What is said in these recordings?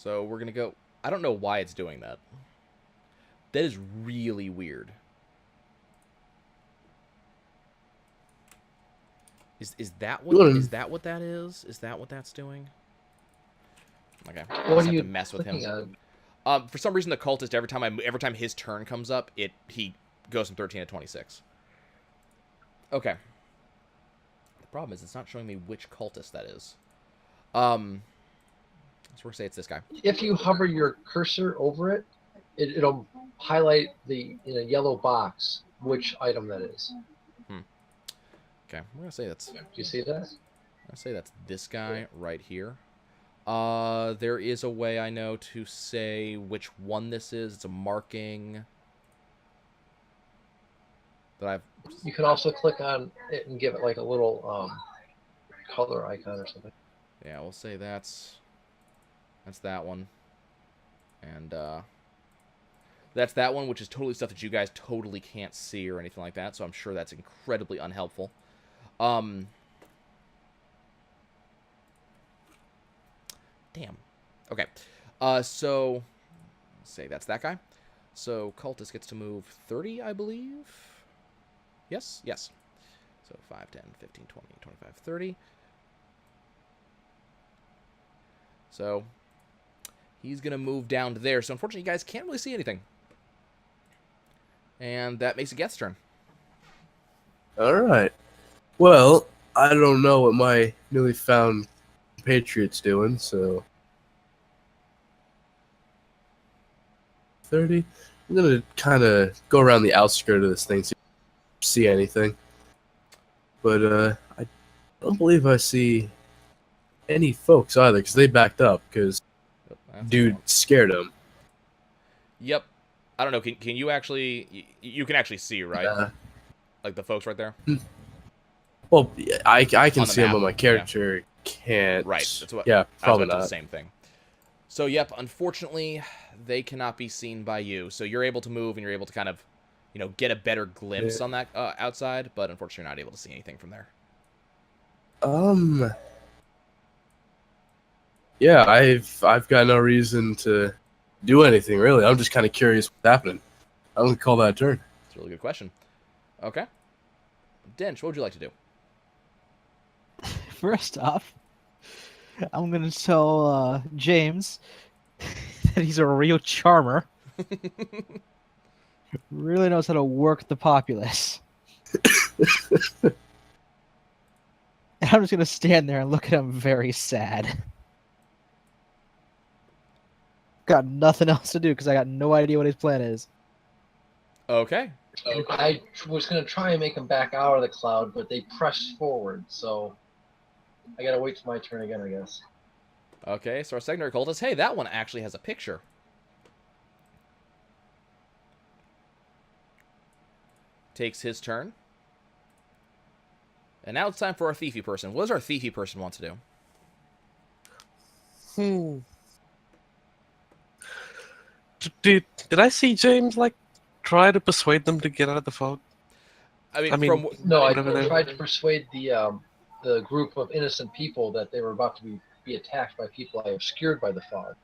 So we're going to go... I don't know why it's doing that. That is really weird. Is that what that is? Is that what that's doing? Okay, I What just are have to you mess with him. clicking For some reason, the cultist every time his turn comes up, he goes from 13 to 26. Okay. The problem is it's not showing me which cultist that is. So we're gonna say it's this guy. If you hover your cursor over it, it'll highlight in a yellow box which item that is. Okay, we're gonna say that's. Do you see that? I say that's this guy right here. There is a way I know to say which one this is. It's a marking that I've. You can also click on it and give it like a little color icon or something. Yeah, we'll say that's that one, and that's that one, which is totally stuff that you guys totally can't see or anything like that. So I'm sure that's incredibly unhelpful. Damn. Okay. So let's say that's that guy. So cultist gets to move 30, I believe. Yes, yes. So 5, 10, 15, 20, 25, 30. So he's going to move down to there. So unfortunately, you guys can't really see anything. And that makes it Geth's turn. All right. Well, I don't know what my newly found Patriot's doing, so 30. I'm gonna kind of go around the outskirt of this thing, see if I see anything. But I don't believe I see any folks either, because they backed up because dude scared them. Yep. I don't know. Can you actually? You can actually see, right? Like the folks right there. Well, I can see them, map, but my character can't. Right. That's what. Yeah, probably not. not. The same thing. So yep. Unfortunately, they cannot be seen by you. So you're able to move and you're able to kind of, get a better glimpse on that outside. But unfortunately, you're not able to see anything from there. Yeah, I've got no reason to do anything really. I'm just kind of curious what's happening. I'm gonna call that a turn. That's a really good question. Okay. Dench, what would you like to do? First off, I'm gonna tell James that he's a real charmer. Really knows how to work the populace. And I'm just gonna stand there and look at him very sad. Got nothing else to do because I got no idea what his plan is. Okay. I was going to try and make them back out of the cloud, but they pressed forward, so I got to wait till my turn again, I guess. Okay, so our secondary cultist, hey, that one actually has a picture. Takes his turn. And now it's time for our thiefy person. What does our thiefy person want to do? Did I see James try to persuade them to get out of the fog? I mean I tried to persuade the group of innocent people that they were about to be attacked by people I obscured by the fog.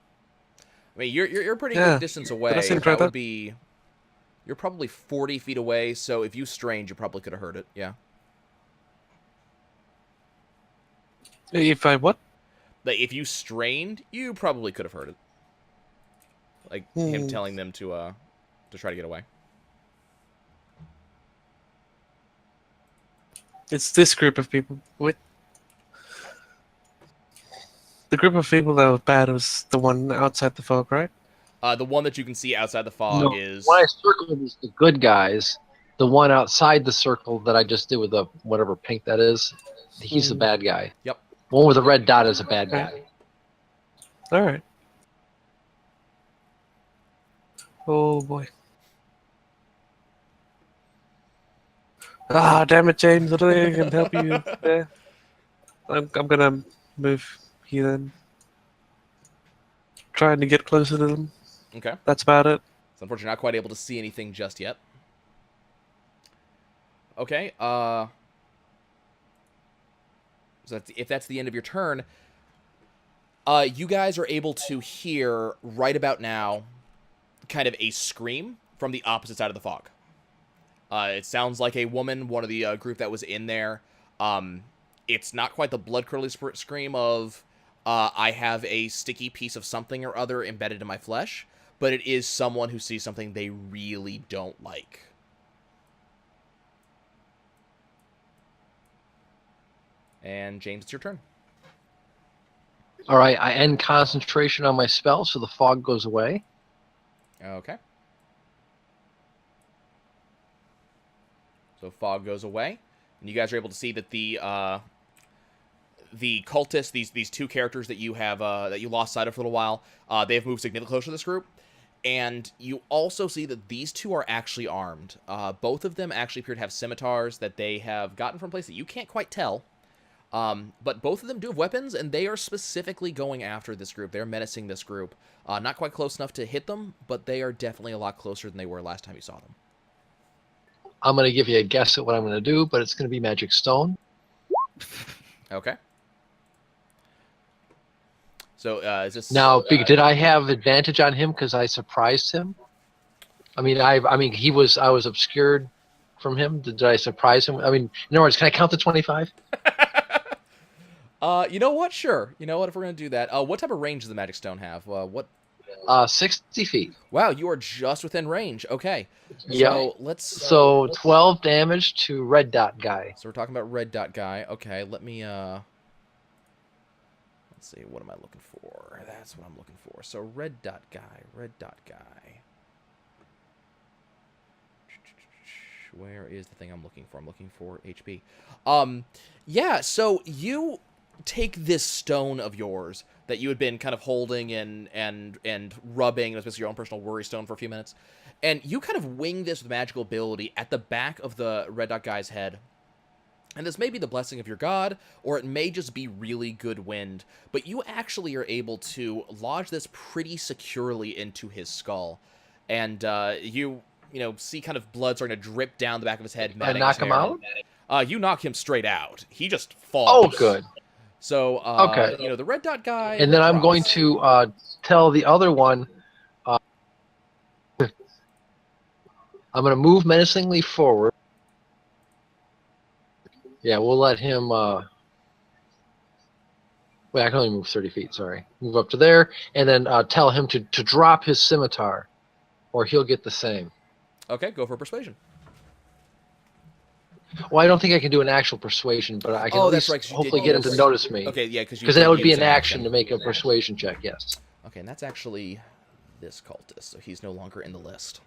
I mean, you're a pretty good distance away. That would be. You're probably 40 feet away, so if you strained, you probably could have heard it. Yeah. If I what? Like, if you strained, you probably could have heard it. Like him telling them to try to get away. It's this group of people. The group of people that was bad was the one outside the fog, right? The one that you can see outside the fog is... The one I circled is the good guys. The one outside the circle that I just did with the whatever pink that is, he's the bad guy. Yep. The one with the red dot is a bad guy. All right. Oh boy. Ah, damn it, James! I don't think I can help you there. I'm gonna move here then. Trying to get closer to them. Okay. That's about it. So unfortunately, not quite able to see anything just yet. Okay. So if that's the end of your turn, You guys are able to hear right about now kind of a scream from the opposite side of the fog. It sounds like a woman, one of the group that was in there. It's not quite the blood-curdling scream of, I have a sticky piece of something or other embedded in my flesh, but it is someone who sees something they really don't like. And James, it's your turn. All right, I end concentration on my spell, so the fog goes away. Okay. So fog goes away, and you guys are able to see that the cultists, these two characters that you have that you lost sight of for a little while, they have moved significantly closer to this group, and you also see that these two are actually armed. Both of them actually appear to have scimitars that they have gotten from a place that you can't quite tell. But both of them do have weapons, and they are specifically going after this group. They're menacing this group. Not quite close enough to hit them, but they are definitely a lot closer than they were last time you saw them. I'm going to give you a guess at what I'm going to do, but it's going to be Magic Stone. Okay. So, is this... Now, did I have advantage on him because I surprised him? I mean, I was obscured from him. Did I surprise him? I mean, in other words, can I count to 25? You know what? Sure. You know what? If we're going to do that. What type of range does the Magic Stone have? What? 60 feet. Wow, you are just within range. Okay. Yeah. So, let's... So 12 damage to red dot guy. So we're talking about red dot guy. Okay, let me, let's see, what am I looking for? That's what I'm looking for. So red dot guy, red dot guy. Where is the thing I'm looking for? I'm looking for HP. Yeah, so you take this stone of yours that you had been kind of holding and rubbing, it was basically your own personal worry stone for a few minutes, and you kind of wing this with magical ability at the back of the red dot guy's head. And this may be the blessing of your god, or it may just be really good wind, but you actually are able to lodge this pretty securely into his skull. And you see kind of blood starting to drip down the back of his head. I knock him out? You knock him straight out. He just falls. Oh, good. So, okay. The red dot guy... And then I'm going to tell the other one, I'm going to move menacingly forward. Yeah, we'll let him... Wait, I can only move 30 feet, sorry. Move up to there, and then tell him to drop his scimitar, or he'll get the same. Okay, go for persuasion. Well, I don't think I can do an actual persuasion, but I can at least hopefully get him to notice me. Okay, yeah, because that would be an action to make a persuasion check, yes. Okay, and that's actually this cultist, so he's no longer in the list.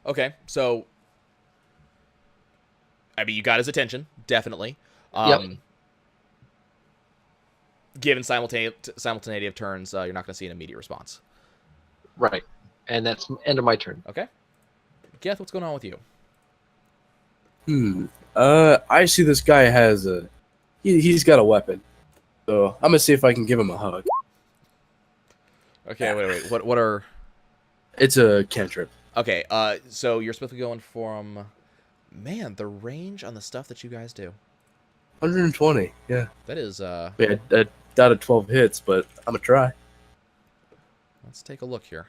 Okay, so... I mean, you got his attention, definitely. Yep. Given simultaneity of turns, you're not going to see an immediate response. Right. And that's end of my turn. Okay. Geth, what's going on with you? I see this guy has a... He's got a weapon. So I'm going to see if I can give him a hug. Okay, wait. What are... It's a cantrip. Okay, so you're supposed to be going from... Man, the range on the stuff that you guys do. 120, yeah. That is, Yeah, I doubt 12 hits, but I'm going to try. Let's take a look here.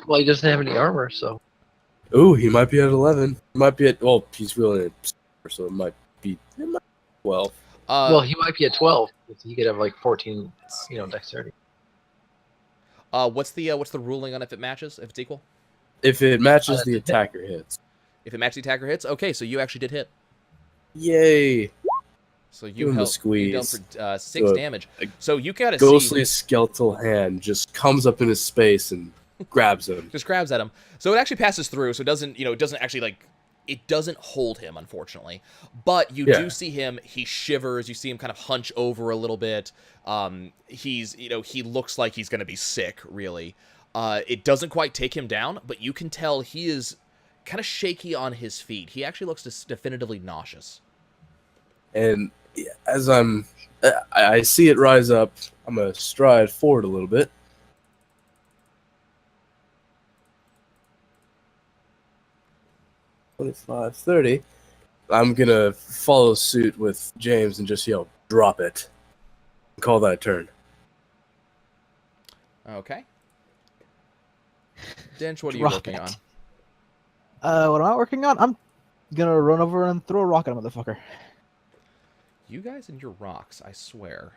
Well, he doesn't have any armor, so... Ooh, he might be at 11. He might be at... Well, he's wielding it, so it might be 12. Well, he might be at 12. He could have, like, 14, dexterity. What's the ruling on if it matches, if it's equal? If it matches, the attacker hits. If it matches the attacker hits? Okay, so you actually did hit. Yay! So you dealt for 6 damage. So you gotta ghostly skeletal hand just comes up in his space and grabs him. Just grabs at him. So it actually passes through. So it doesn't, it doesn't actually it doesn't hold him, unfortunately. But you do see him. He shivers. You see him kind of hunch over a little bit. He's, he looks like he's gonna be sick. Really. It doesn't quite take him down, but you can tell he is kind of shaky on his feet. He actually looks definitively nauseous. And as I see it rise up, I'm going to stride forward a little bit. $25, $30. I'm going to follow suit with James and just yell, drop it. Call that turn. Okay. Dench, what are you working on? What am I working on? I'm gonna run over and throw a rock at a motherfucker. You guys and your rocks, I swear.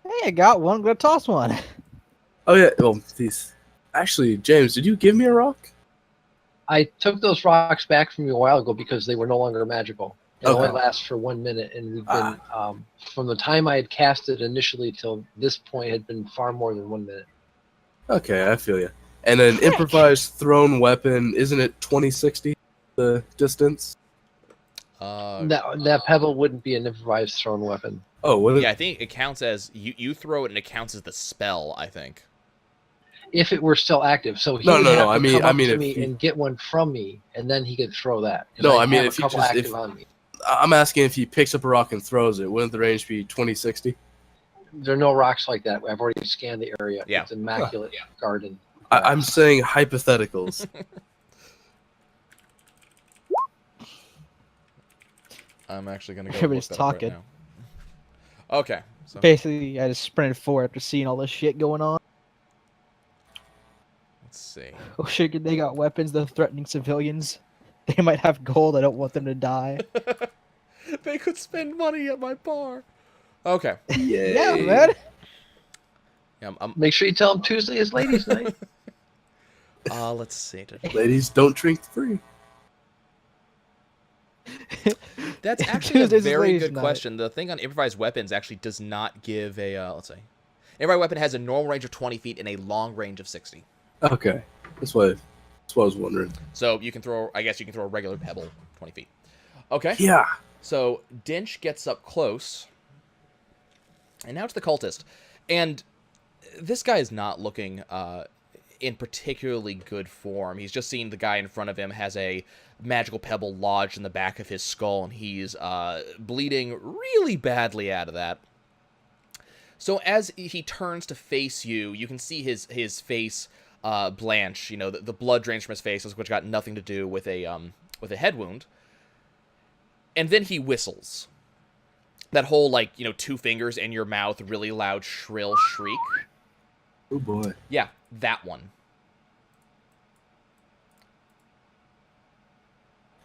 Hey, I got one. I'm gonna toss one. Oh yeah. Well, these. Actually, James, did you give me a rock? I took those rocks back from you a while ago because they were no longer magical. It Okay. only lasts for 1 minute, and we've been from the time I had cast it initially till this point had been far more than 1 minute. Okay, I feel you. And an improvised thrown weapon, isn't it 2060 the distance? That pebble wouldn't be an improvised thrown weapon. Oh, what? Yeah, I think it counts as you throw it and it counts as the spell, I think. If it were still active, so he No, would no, have no, to I mean- come up I mean to if me he- and get one from me, and then he could throw that. 'Cause No, I I mean, have if a he couple just- active if- on me. I'm asking if he picks up a rock and throws it. Wouldn't the range be 2060? There are no rocks like that. I've already scanned the area. Yeah. It's immaculate garden. I'm saying hypotheticals. I'm actually gonna go. Everybody's look that up talking. Right now. Okay. So Basically, I just sprinted forward after seeing all this shit going on. let's see. Oh shit, they got weapons. They're threatening civilians. They might have gold. I don't want them to die. They could spend money at my bar. Okay. Yeah, man. Yeah, Make sure you tell him Tuesday is ladies' night. let's see. Ladies, don't drink free. That's actually a Tuesdays is very ladies' good night. question. The thing on improvised weapons actually does not give a, let's see. Improvised weapon has a normal range of 20 feet and a long range of 60. Okay, that's what I was wondering. So you can throw, I guess you can throw a regular pebble 20 feet. Okay. Yeah. So Dinch gets up close. And now it's the cultist. And this guy is not looking in particularly good form. He's just seen the guy in front of him has a magical pebble lodged in the back of his skull, and he's bleeding really badly out of that. So as he turns to face you, you can see his face blanch. You know, the blood drains from his face, which got nothing to do with a head wound. And then he whistles. That whole, like, you know, 2 fingers in your mouth, really loud, shrill shriek. Oh boy. Yeah, that one.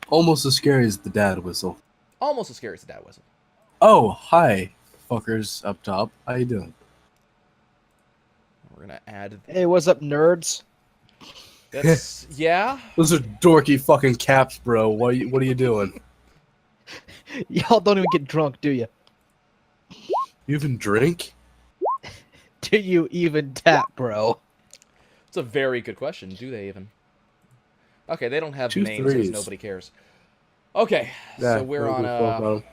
Almost as scary as the dad whistle. Almost as scary as the dad whistle. Oh, hi, fuckers up top. How you doing? We're gonna add. Hey, what's up, nerds? That's yeah. Those are dorky fucking caps, bro. What are you doing? Y'all don't even get drunk, do you? You even drink? Do you even tap, bro? It's a very good question. Do they even? Okay, they don't have 2 names because threes. nobody cares. Okay, Yeah, so we're no on good fuck on 'em.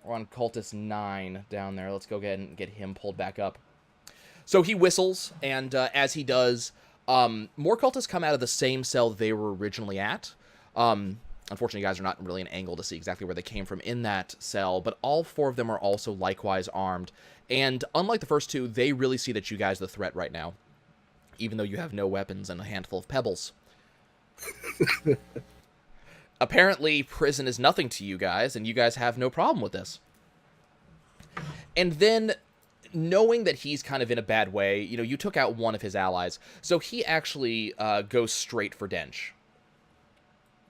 we're on cultist 9 down there. Let's go ahead and get him pulled back up. So he whistles, and as he does, more cultists come out of the same cell they were originally at. Unfortunately, you guys are not really an angle to see exactly where they came from in that cell, but all 4 of them are also likewise armed. And unlike the first 2, they really see that you guys are the threat right now, even though you have no weapons and a handful of pebbles. Apparently, prison is nothing to you guys, and you guys have no problem with this. And then, knowing that he's kind of in a bad way, you know, you took out one of his allies, so he actually goes straight for Dench.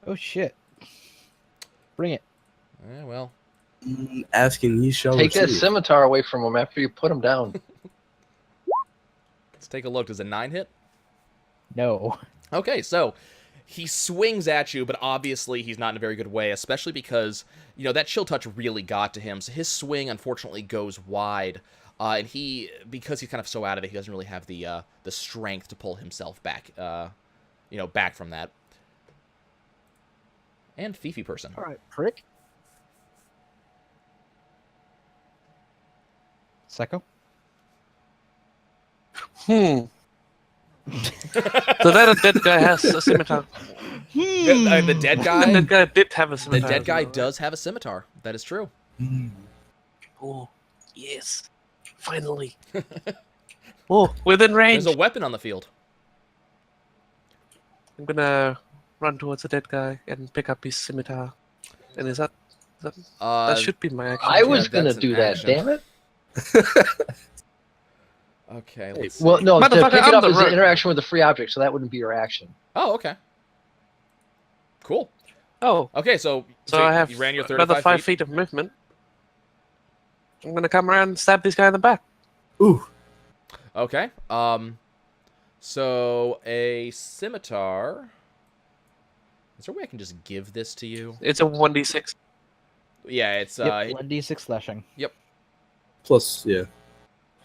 Oh shit. Bring it. Well, Asking ye shall Take that receive. scimitar away from him after you put him down. let's take a look. Does a 9 hit? No. Okay, so he swings at you, but obviously he's not in a very good way, especially because, you know, that chill touch really got to him. So his swing, unfortunately, goes wide. And because he's kind of so out of it, he doesn't really have the strength to pull himself back, back from that. And Fifi person. All right, prick. Psycho. So that dead guy has a scimitar. The dead guy. That guy did have a The scimitar. dead as guy well, does have a scimitar. That is true. Mm. right? Oh, yes. Finally. Oh, Within range. There's a weapon on the field. I'm gonna run towards the dead guy and pick up his scimitar. And is that Uh, that should be my action. I was that's gonna an do that, action. damn it. Okay, let's see. Well, no, to Motherfucker, pick it I'm up the is an rogue. interaction with a free object, so that wouldn't be your action. Oh, okay. Cool. Oh, Okay, so so I have you ran your another 35 5 feet. feet of movement. I'm gonna come around and stab this guy in the back. Ooh. Okay. So a scimitar. Is there a way I can just give this to you? It's a 1d6. Yeah, it's Yep, 1d6 slashing. Plus, yeah.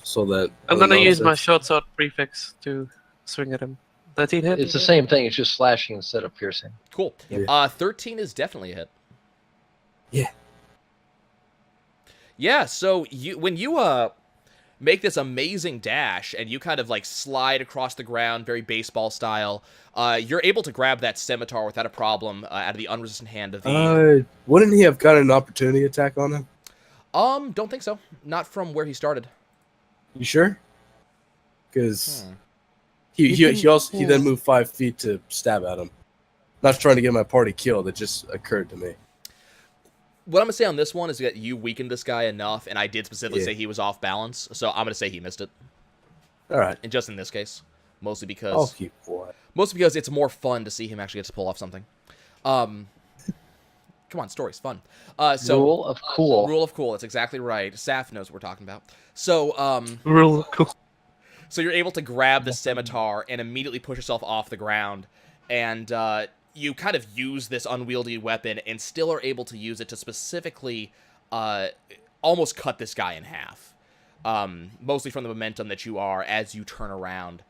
So that. I'm other gonna use my nonsense. short sword prefix to swing at him. 13 hit. It's the same thing. It's just slashing instead of piercing. cool. Yeah. 13 is definitely a hit. Yeah. Yeah, so when you make this amazing dash and you kind of like slide across the ground very baseball style, you're able to grab that scimitar without a problem out of the unresistant hand of the Wouldn't he have gotten an opportunity attack on him? don't think so. Not from where he started. You sure? Because Hmm. he then moved 5 feet to stab at him. Not trying to get my party killed. It just occurred to me. What I'm gonna say on this one is that you weakened this guy enough, and I did specifically Yeah. say he was off balance, so I'm gonna say he missed it. All right. And just in this case, mostly because I'll keep quiet. it's more fun to see him actually get to pull off something. Come on, stories fun. So Rule of cool. rule of cool. That's exactly right. Saf knows what we're talking about. So Real cool. so you're able to grab the scimitar and immediately push yourself off the ground, and you kind of use this unwieldy weapon and still are able to use it to specifically almost cut this guy in half. Mostly from the momentum that you are as you turn around.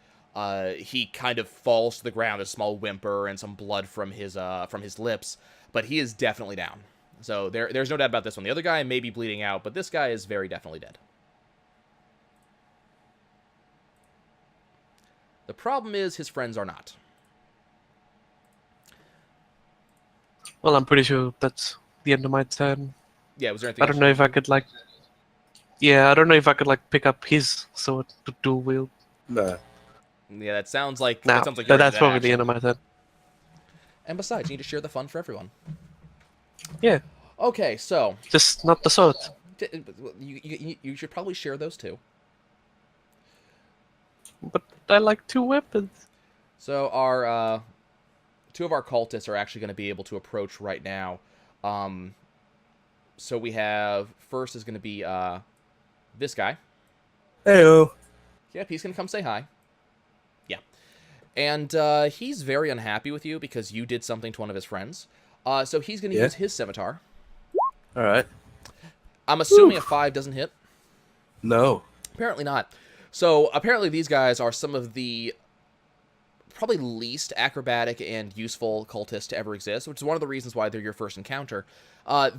He kind of falls to the ground, a small whimper and some blood from his lips, but he is definitely down. So there's no doubt about this one. The other guy may be bleeding out, but this guy is very definitely dead. The problem is his friends are not. Well, I'm pretty sure that's the end of my turn. Yeah, was there anything I don't know if I could like. Yeah, I don't know if I could like pick up his sword to dual wield. Nah. Yeah, that sounds like No, that sounds like you're that's into that probably the action. end of my turn. And besides, you need to share the fun for everyone. Yeah, Okay, so just not the sword. you should probably share those two. But I like 2 weapons. So our two of our cultists are actually going to be able to approach right now. So we have first is going to be this guy. Heyo. Yep, he's going to come say hi. Yeah. And he's very unhappy with you because you did something to one of his friends. So he's going to use his scimitar. All right. I'm assuming a 5 doesn't hit. No. Apparently not. So apparently these guys are some of the probably least acrobatic and useful cultists to ever exist, which is one of the reasons why they're your first encounter.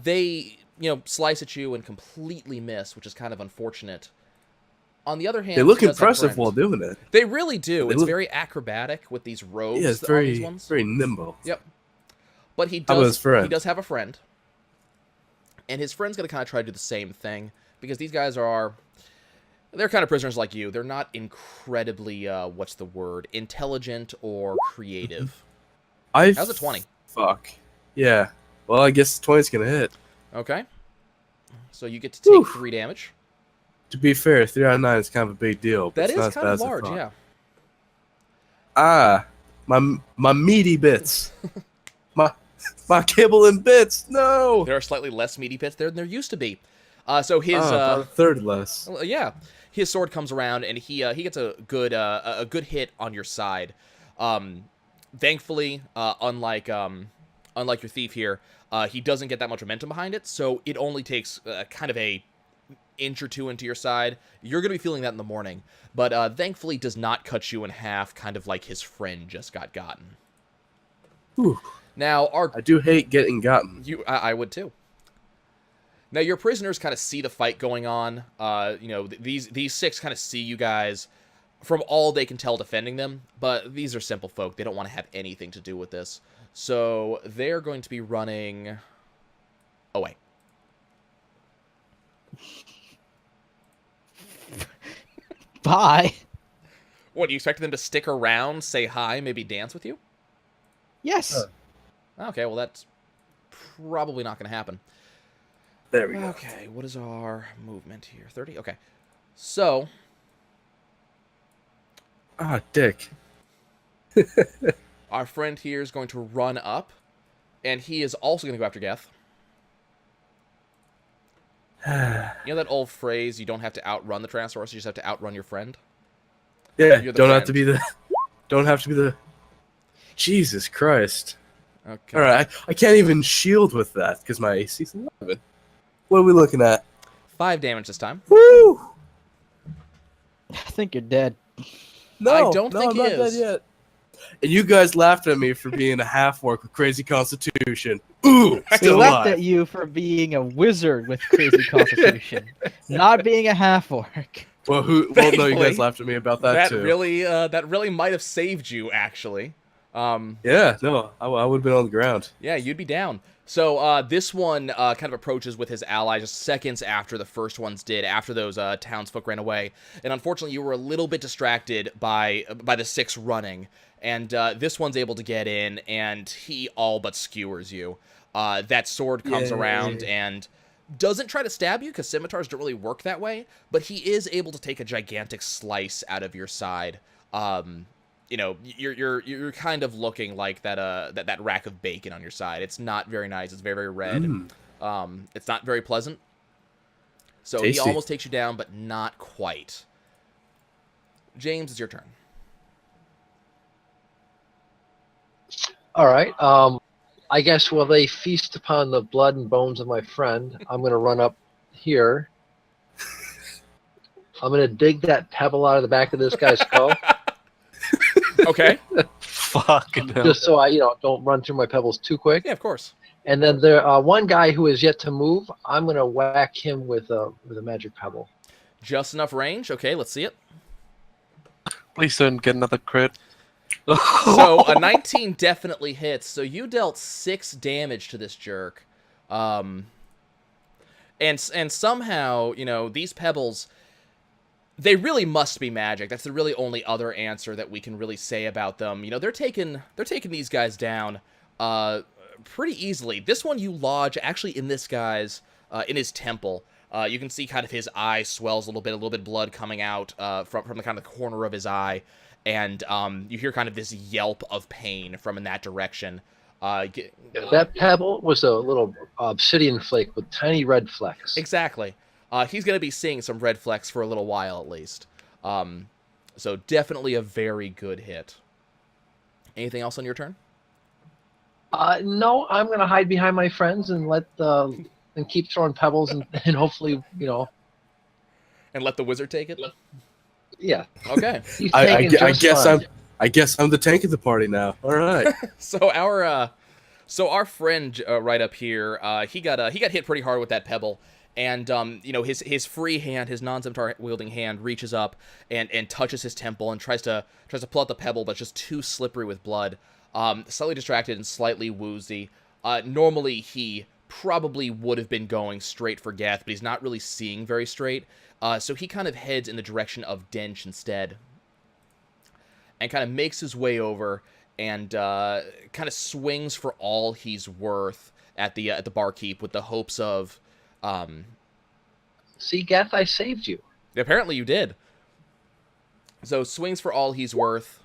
They, slice at you and completely miss, which is kind of unfortunate. On the other hand, They look he does have impressive friends. while doing it. They really do. They It's look- very acrobatic with these robes Yeah, it's on very, these ones. very nimble. Yep. But he How about his does. friend? He does have a friend, and his friend's gonna kind of try to do the same thing because these guys they're kind of prisoners like you. They're not incredibly what's the word, intelligent or creative. How's a 20? Fuck. Yeah. Well, I guess 20's gonna hit. Okay. So you get to take Whew. 3 damage. To be fair, 3 out of 9 is kind of a big deal. But That it's not is as kind bad of as I large, thought. yeah. Ah, my meaty bits. my kibble and bits. No. There are slightly less meaty bits there than there used to be. So his About a third less. yeah, his sword comes around and he gets a good hit on your side. Thankfully, unlike your thief here, he doesn't get that much momentum behind it, so it only takes kind of a inch or 2 into your side. You're gonna be feeling that in the morning, but thankfully does not cut you in half, kind of like his friend just got gotten. Whew. Now I do hate getting gotten. I would too. Now your prisoners kind of see the fight going on. These 6 kind of see you guys from all they can tell defending them, but these are simple folk. They don't want to have anything to do with this. So they're going to be running away. Bye. What, do you expect them to stick around, say hi, maybe dance with you? Yes. Okay, well that's probably not going to happen. There we go. Okay, what is our movement here? 30? Okay. So, Ah, dick. our friend here is going to run up, and he is also going to go after Geth. You know that old phrase, you don't have to outrun the Tyrannosaurus, you just have to outrun your friend? Yeah, You're the don't have friend. to be the. Don't have to be the. Jesus Christ. Okay. All right, I can't even shield with that because my AC's 11. What are we looking at? 5 damage this time. Woo! I think you're dead. No, I don't think I'm he not dead is. yet. And you guys laughed at me for being a half-orc with crazy constitution. Ooh, We still laughed alive. at you for being a wizard with crazy constitution, not being a half orc. Well, no, you Thankfully, guys laughed at me about that too. that really might have saved you, actually. Yeah, no, I would have been on the ground. Yeah, you'd be down. So this one kind of approaches with his ally just seconds after the first ones did, after those townsfolk ran away. And unfortunately, you were a little bit distracted by the 6 running. And this one's able to get in, and he all but skewers you. That sword comes around and doesn't try to stab you, because scimitars don't really work that way. But he is able to take a gigantic slice out of your side. You know, you're kind of looking like that rack of bacon on your side. It's not very nice. It's very, very red. It's not very pleasant. So Tasty. he almost takes you down, but not quite. James, it's your turn. All right. I guess while they feast upon the blood and bones of my friend, I'm going to run up here. I'm going to dig that pebble out of the back of this guy's skull, Okay. Fucking hell. just so I, don't run through my pebbles too quick. Yeah, of course. And then there, one guy who is yet to move, I'm going to whack him with a magic pebble. Just enough range. Okay, let's see it. Please don't get another crit. So a 19 definitely hits. So you dealt 6 damage to this jerk. And somehow, these pebbles, they really must be magic. That's the really only other answer that we can really say about them. They're taking these guys down pretty easily. This one you lodge actually in this guy's in his temple. You can see kind of his eye swells a little bit blood coming out from the kind of corner of his eye, and you hear kind of this yelp of pain from in that direction. That pebble was a little obsidian flake with tiny red flecks. Exactly. He's going to be seeing some red flecks for a little while at least. So definitely a very good hit. Anything else on your turn? No, I'm going to hide behind my friends and and keep throwing pebbles and hopefully, And let the wizard take it? yeah. Okay. He's I taking just fine. I guess I'm the tank of the party now. All right. So our friend right up here, he got hit pretty hard with that pebble. And his free hand, his non-scimitar wielding hand, reaches up and touches his temple and tries to pull out the pebble, but it's just too slippery with blood. Slightly distracted and slightly woozy. Normally he probably would have been going straight for Geth, but he's not really seeing very straight. So he kind of heads in the direction of Dench instead, and kind of makes his way over and kind of swings for all he's worth at the barkeep with the hopes of. See, Geth, I saved you. Apparently you did. So swings for all he's worth.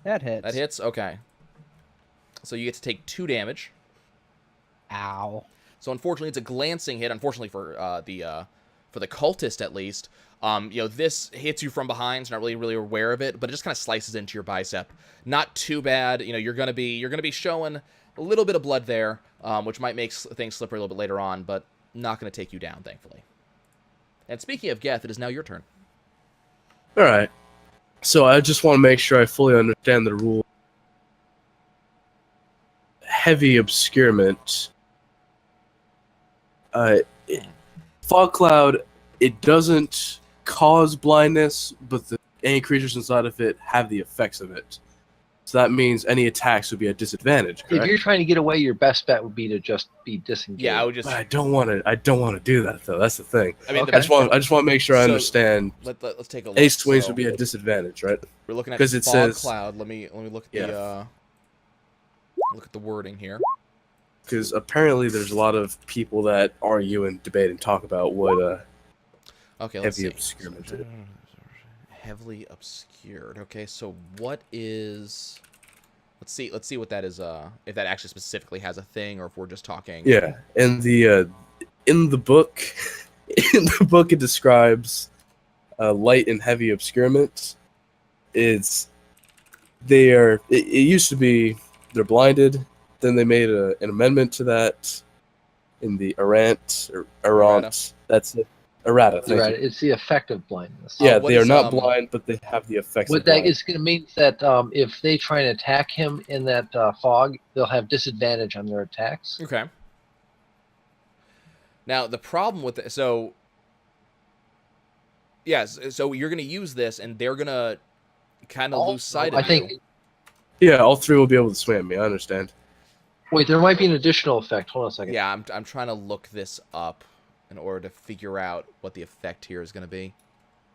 That hits. That hits? Okay. So you get to take 2 damage. Ow. So unfortunately it's a glancing hit, unfortunately for the cultist at least. This hits you from behind, so not really aware of it, but it just kind of slices into your bicep. Not too bad. You're gonna be showing a little bit of blood there, which might make things slippery a little bit later on, but not going to take you down, thankfully. And speaking of Geth, it is now your turn. All right. So I just want to make sure I fully understand the rule. Heavy obscurement. Fog cloud, it doesn't cause blindness, but any creatures inside of it have the effects of it. So that means any attacks would be at disadvantage. Correct? If you're trying to get away, your best bet would be to just be disengaged. Yeah, I would just. But I don't want to do that though. That's the thing. I mean, Okay. I just want to make sure I understand. Let's take a look. Any swings So, would be at disadvantage, right? we're looking at 'cause it fog says- cloud. Let me look at Yeah. look at the wording here. because apparently there's a lot of people that argue and debate and talk about what Okay, let's heavy see. obscurement is. Heavily obscured. Okay, so what is? Let's see what that is. If that actually specifically has a thing, or if we're just talking. Yeah, and the in the book, in the book it describes light and heavy obscurement. It used to be they're blinded. Then they made an amendment to that in the Errant or Errant. That's it. Errata. You're Thank right. you. It's the effect of blindness. Yeah, what they are is, not blind, but they have the effects What of that blindness. is going to mean that if they try and attack him in that fog, they'll have disadvantage on their attacks. Okay. Now the problem with it, so yes, so you're gonna use this, and they're gonna kind of lose sight of I think. you. Yeah, all three will be able to swim me. I understand. Wait, there might be an additional effect. Hold on a second. Yeah, I'm trying to look this up in order to figure out what the effect here is gonna be.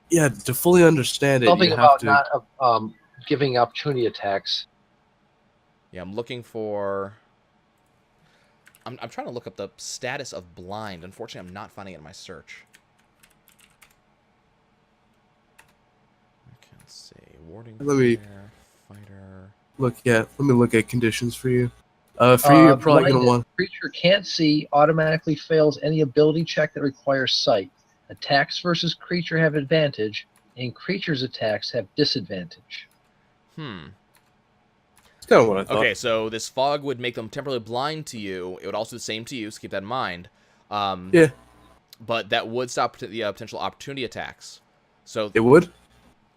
Yeah, to fully understand it, Something you have about to. not giving opportunity attacks. Yeah, I'm looking for. I'm trying to look up the status of blind. Unfortunately, I'm not finding it in my search. Okay, let's see. Warding Let me- flare, fighter. Let me look at conditions for you. For you, you're probably gonna Blinded want. creature can't see, automatically fails any ability check that requires sight. Attacks versus creature have advantage, and creature's attacks have disadvantage. It's kind of what I thought. Okay, so this fog would make them temporarily blind to you. It would also do the same to you, so keep that in mind. Yeah, But that would stop the potential opportunity attacks. So it would.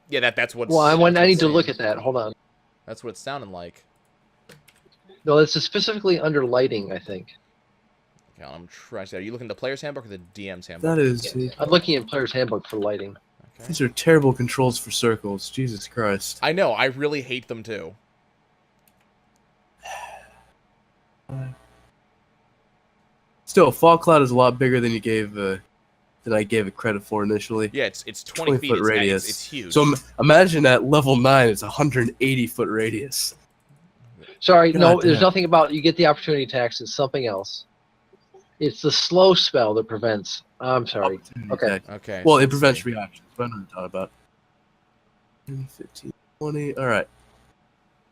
yeah, that's what. Well, I need to look at that. Hold on. That's what it's sounding like. No, it's specifically under lighting, I think. Okay, I'm trying. Are you looking at the player's handbook or the DM's handbook? That is. I'm looking at Player's Handbook for lighting. Okay. These are terrible controls for circles. Jesus Christ. I know. I really hate them too. Still, fog cloud is a lot bigger than I gave it credit for initially. Yeah, it's 20 feet. 20-foot radius. It's huge. So imagine at level 9, it's 180-foot radius. Sorry, God no, there's damn. nothing about you get the opportunity attacks. It's something else. It's the slow spell that prevents. I'm sorry. Okay. Okay. Well, so it let's prevents see. reactions. But I never thought about 10, 15, 20. All right.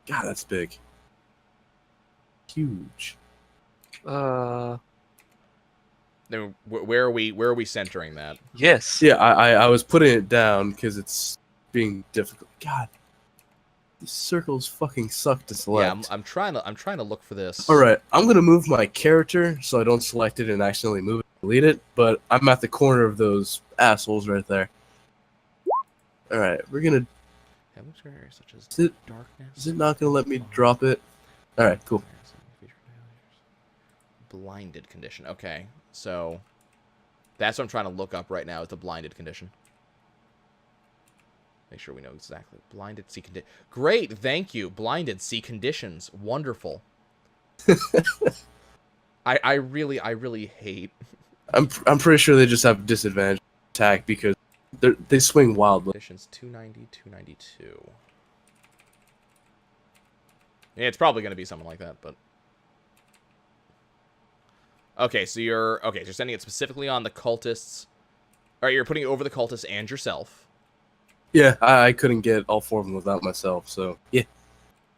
God, that's big. Huge. Then where are we centering that? Yes. Yeah, I was putting it down because it's being difficult. God, these circles fucking suck to select. Yeah, I'm trying to look for this. All right, I'm gonna move my character so I don't select it and accidentally move it, delete it. But I'm at the corner of those assholes right there. All right, we're gonna. Have looked for areas such as Is it- darkness. Is it not gonna let me drop it? All right, cool. Blinded condition. Okay, so that's what I'm trying to look up right now. Is the blinded condition? Make sure we know exactly. Blinded see condition. Great, thank you. Blinded see conditions. Wonderful. I really hate. I'm pretty sure they just have disadvantage attack because they swing wildly. Conditions 290, 292. Yeah, it's probably going to be something like that, but. Okay, so you're sending it specifically on the cultists. All right, you're putting it over the cultists and yourself. Yeah, I couldn't get all 4 of them without myself. So yeah.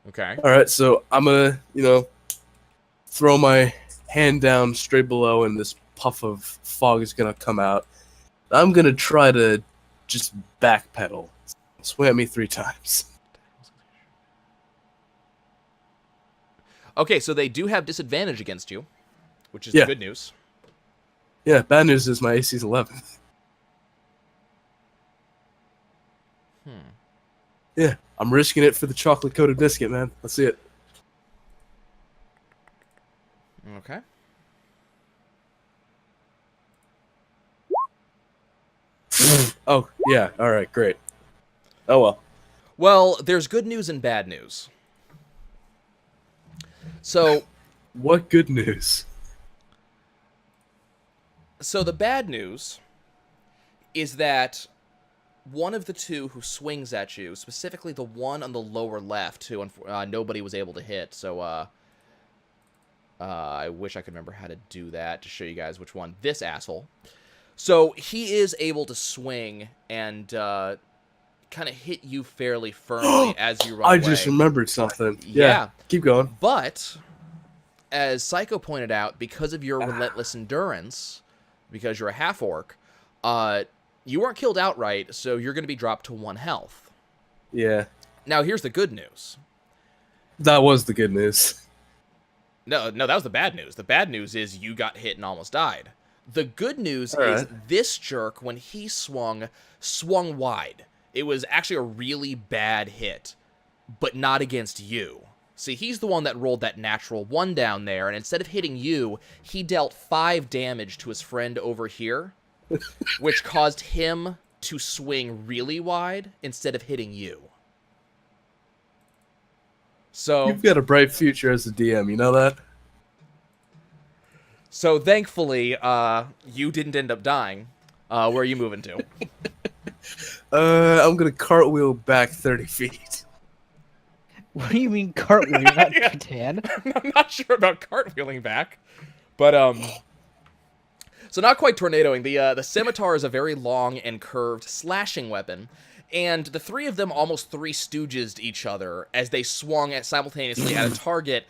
Okay. All right, so I'm gonna throw my hand down straight below, and this puff of fog is gonna come out. I'm gonna try to just backpedal. Swing at me 3 times. Okay, so they do have disadvantage against you, which is Yeah. good news. Yeah, bad news is my AC's 11. Yeah, I'm risking it for the chocolate-coated biscuit, man. Let's see it. Okay. Oh, yeah, all right, great. Oh, well. Well, there's good news and bad news. So, What good news. the bad news is that one of the two who swings at you, specifically the one on the lower left, who nobody was able to hit. So, I wish I could remember how to do that to show you guys which one. This asshole. So he is able to swing and kind of hit you fairly firmly as you run I away. just remembered something. Yeah. Keep going. But, as Psycho pointed out, because of your relentless endurance, because you're a half-orc, you weren't killed outright, so you're going to be dropped to 1 health. Yeah. Now, here's the good news. That was the good news. No, that was the bad news. The bad news is you got hit and almost died. The good news All is right. this jerk, when he swung wide. It was actually a really bad hit, but not against you. See, he's the one that rolled that natural 1 down there, and instead of hitting you, he dealt 5 damage to his friend over here, which caused him to swing really wide instead of hitting you. So You've got a bright future as a DM, you know that? So thankfully, you didn't end up dying. Where are you moving to? I'm gonna cartwheel back 30 feet. What do you mean cartwheel? You're not Yeah. Catan? I'm not sure about cartwheeling back, but so not quite tornadoing. The scimitar is a very long and curved slashing weapon, and the 3 of them almost 3 Stooges each other as they swung simultaneously at a target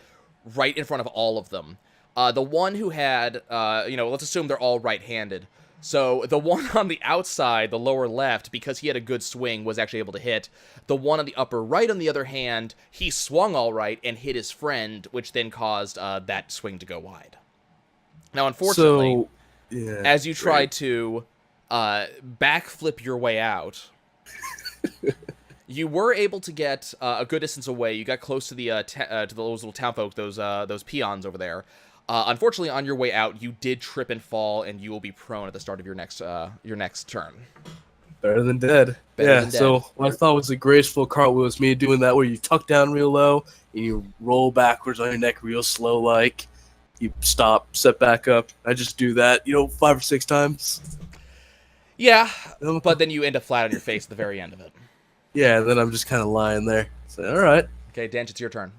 right in front of all of them. The one who had, let's assume they're all right-handed. So the one on the outside, the lower left, because he had a good swing, was actually able to hit. The one on the upper right, on the other hand, he swung all right and hit his friend, which then caused that swing to go wide. Now, unfortunately, as you tried to backflip your way out, you were able to get a good distance away. You got close to those little townfolk, those peons over there. Unfortunately, on your way out, you did trip and fall, and you will be prone at the start of your next turn. Better than dead. Better than dead. So what I thought was a graceful cartwheel was me doing that where you tuck down real low, and you roll backwards on your neck real slow like. You stop, set back up. I just do that, 5 or 6 times. Yeah, but then you end up flat on your face at the very end of it. Yeah, then I'm just kind of lying there. So, all right. Okay, Danch, it's your turn.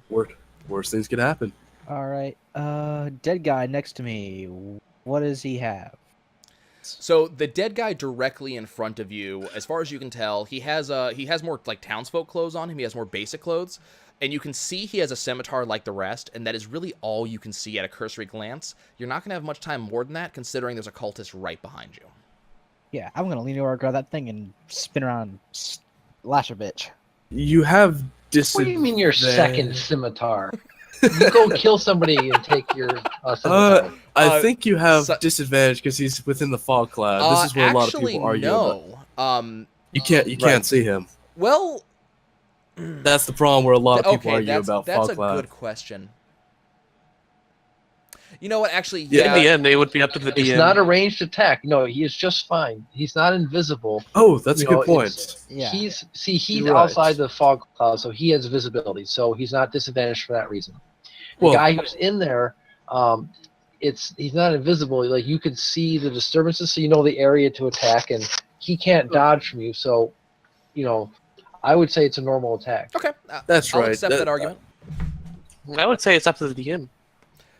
Worst things could happen. All right. Dead guy next to me. What does he have? So the dead guy directly in front of you, as far as you can tell, he has more like townsfolk clothes on him. He has more basic clothes, and you can see he has a scimitar like the rest, and that is really all you can see at a cursory glance. You're not gonna have much time more than that, considering there's a cultist right behind you. Yeah, I'm gonna lean over, grab that thing, and spin around, and lash a bitch. You have What do you mean your second scimitar? You go kill somebody and take your scimitar. I think you have so- disadvantage because he's within the fog cloud. This is where a lot of people argue about. No. You can't see him. Well, That's the problem where a lot of people argue that's about a fog cloud. good question. You know what? Actually, Yeah. yeah. In the end, it would be up to the DM. It's not a ranged attack. No, he is just fine. He's not invisible. Oh, that's a You know, good point. it's- Yeah. He's You're right. outside the fog cloud, so he has visibility. So he's not disadvantaged for that reason. The Well, guy who's in there, he's not invisible. Like you can see the disturbances, so you know the area to attack, and he can't dodge from you. So, I would say it's a normal attack. Okay, That's I'll right. accept that argument. I would say it's up to the DM.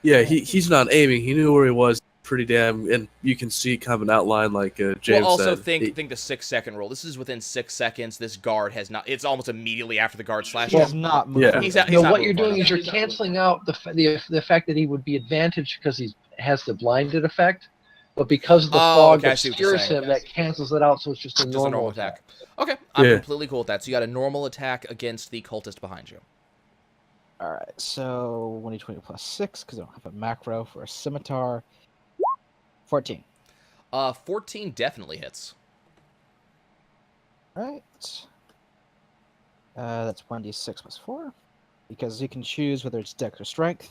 yeah, he's not aiming. He knew where he was pretty damn, and you can see kind of an outline like James Well, also said. think the 6-second rule. This is within 6 seconds. This guard has not. It's almost immediately after the guard slashes. He's not moving. Yeah. He's not What moving you're doing forward. is you're canceling out the fact that he would be advantaged because he has the blinded effect, but because of the fog okay, I that see what you're obscures saying. him, that cancels it out. So it's just a Just a normal attack. Okay, I'm Yeah. completely cool with that. So you got a normal attack against the cultist behind you. All right, so 1d20 plus 6 because I don't have a macro for a scimitar. 14. 14 definitely hits. All right. That's 1d6 plus 4 because you can choose whether it's dex or strength.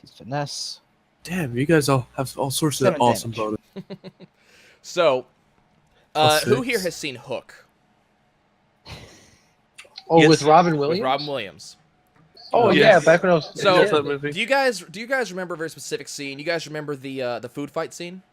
He's finesse. Damn, you guys all have all sorts of 7 awesome damage. bonus. So, Plus who 6. here has seen Hook? Oh, Yes. with Robin Williams. With Robin Williams. Oh Yes. yeah, back when I was. So- Love that movie. Do you guys remember a very specific scene? You guys remember the food fight scene?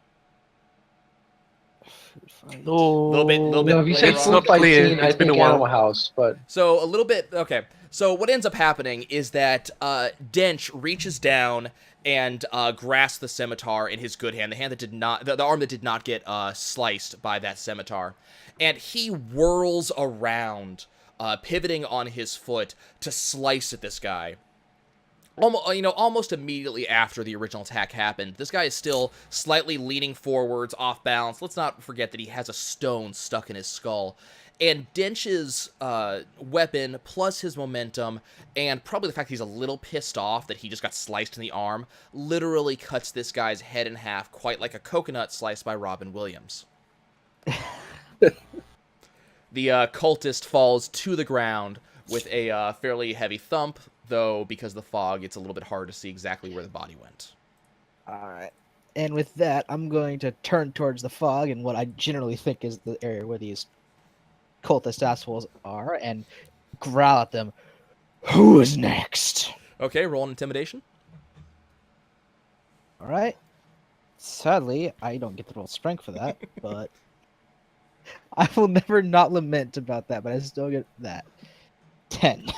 Fight. Oh, Little bit No, if you said later it's on. food not fight clear. scene, I It's been a think while. Animal House, but So a little bit. Okay. So what ends up happening is that Dench reaches down and grasps the scimitar in his good hand, the hand that did not, the arm that did not get sliced by that scimitar, and he whirls around, pivoting on his foot to slice at this guy. Almost immediately after the original attack happened, this guy is still slightly leaning forwards, off balance. Let's not forget that he has a stone stuck in his skull. And Dench's weapon, plus his momentum, and probably the fact he's a little pissed off that he just got sliced in the arm, literally cuts this guy's head in half, quite like a coconut sliced by Robin Williams. The cultist falls to the ground with a fairly heavy thump, though because of the fog, it's a little bit hard to see exactly where the body went. All right. And with that, I'm going to turn towards the fog and what I generally think is the area where these cultist assholes are and growl at them. Who is next? Okay, roll an intimidation. All right. Sadly, I don't get to roll strength for that, but I will never not lament about that, but I still get that. 10.